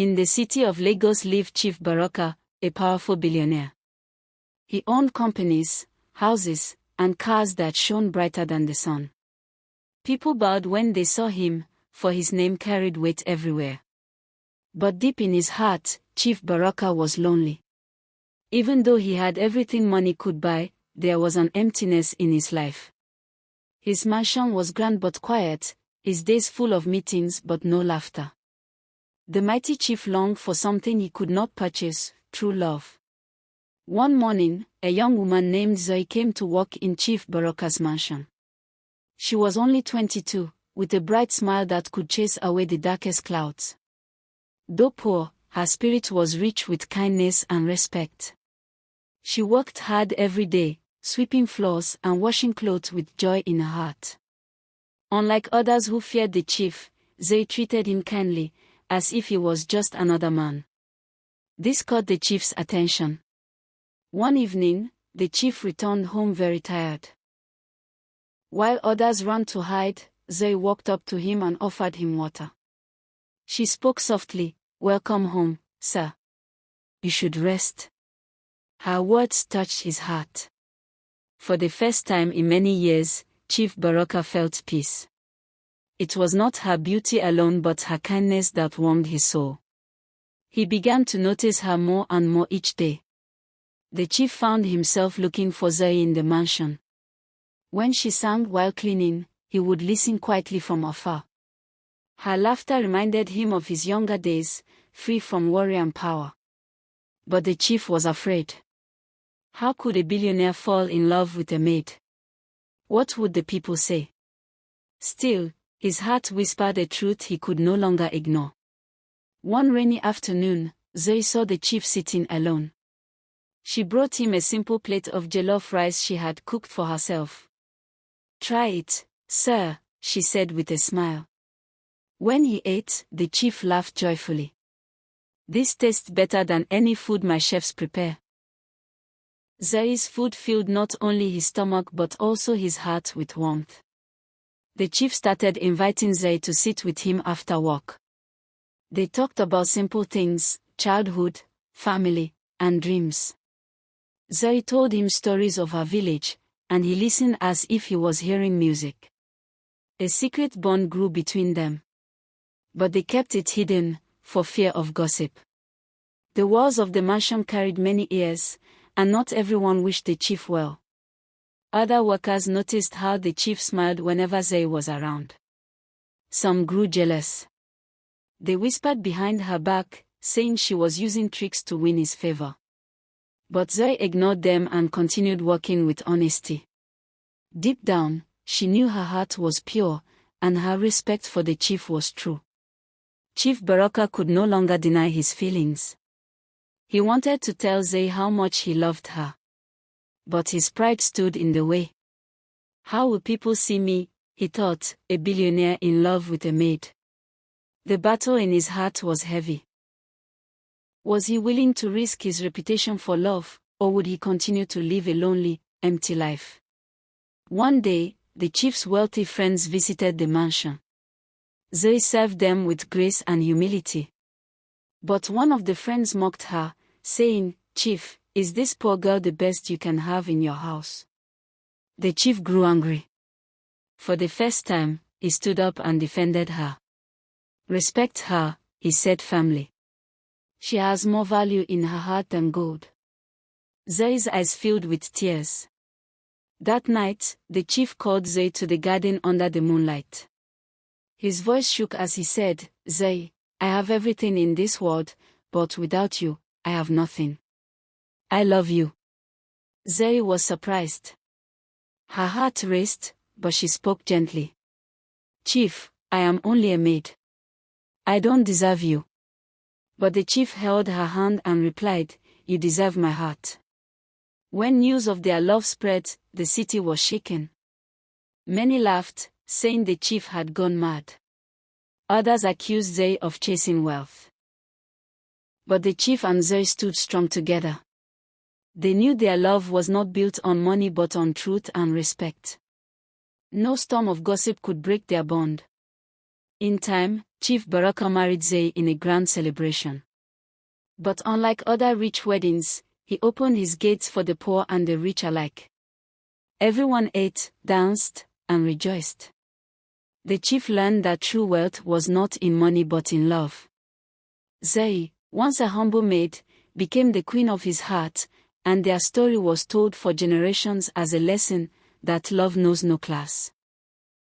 In the city of Lagos lived Chief Baraka, a powerful billionaire. He owned companies, houses, and cars that shone brighter than the sun. People bowed when they saw him, for his name carried weight everywhere. But deep in his heart, Chief Baraka was lonely. Even though he had everything money could buy, there was an emptiness in his life. His mansion was grand but quiet, his days full of meetings but no laughter. The mighty chief longed for something he could not purchase, true love. One morning, a young woman named Zoe came to work in Chief Baraka's mansion. She was only 22, with a bright smile that could chase away the darkest clouds. Though poor, her spirit was rich with kindness and respect. She worked hard every day, sweeping floors and washing clothes with joy in her heart. Unlike others who feared the chief, Zoe treated him kindly, as if he was just another man. This caught the chief's attention. One evening, the chief returned home very tired. While others ran to hide, Zoe walked up to him and offered him water. She spoke softly, "Welcome home, sir. You should rest." Her words touched his heart. For the first time in many years, Chief Baraka felt peace. It was not her beauty alone but her kindness that warmed his soul. He began to notice her more and more each day. The chief found himself looking for Zoe in the mansion. When she sang while cleaning, he would listen quietly from afar. Her laughter reminded him of his younger days, free from worry and power. But the chief was afraid. How could a billionaire fall in love with a maid? What would the people say? Still, his heart whispered a truth he could no longer ignore. One rainy afternoon, Zoe saw the chief sitting alone. She brought him a simple plate of jollof rice she had cooked for herself. "Try it, sir," she said with a smile. When he ate, the chief laughed joyfully. "This tastes better than any food my chefs prepare." Zoe's food filled not only his stomach but also his heart with warmth. The chief started inviting Zoe to sit with him after work. They talked about simple things, childhood, family, and dreams. Zoe told him stories of her village, and he listened as if he was hearing music. A secret bond grew between them. But they kept it hidden, for fear of gossip. The walls of the mansion carried many ears, and not everyone wished the chief well. Other workers noticed how the chief smiled whenever Zoe was around. Some grew jealous. They whispered behind her back, saying she was using tricks to win his favor. But Zoe ignored them and continued working with honesty. Deep down, she knew her heart was pure, and her respect for the chief was true. Chief Baraka could no longer deny his feelings. He wanted to tell Zoe how much he loved her. But his pride stood in the way. How will people see me, he thought, a billionaire in love with a maid? The battle in his heart was heavy. Was he willing to risk his reputation for love, or would he continue to live a lonely, empty life? One day, the chief's wealthy friends visited the mansion. Zoe served them with grace and humility. But one of the friends mocked her, saying, "Chief, is this poor girl the best you can have in your house?" The chief grew angry. For the first time, he stood up and defended her. "Respect her," he said firmly. "She has more value in her heart than gold." Zoe's eyes filled with tears. That night, the chief called Zoe to the garden under the moonlight. His voice shook as he said, "Zoe, I have everything in this world, but without you, I have nothing. I love you." Zoe was surprised. Her heart raced, but she spoke gently. "Chief, I am only a maid. I don't deserve you." But the chief held her hand and replied, "You deserve my heart." When news of their love spread, the city was shaken. Many laughed, saying the chief had gone mad. Others accused Zoe of chasing wealth. But the chief and Zoe stood strong together. They knew their love was not built on money but on truth and respect. No storm of gossip could break their bond. In time, Chief Baraka married Zay in a grand celebration. But unlike other rich weddings, he opened his gates for the poor and the rich alike. Everyone ate, danced, and rejoiced. The chief learned that true wealth was not in money but in love. Zay, once a humble maid, became the queen of his heart, and their story was told for generations as a lesson that love knows no class.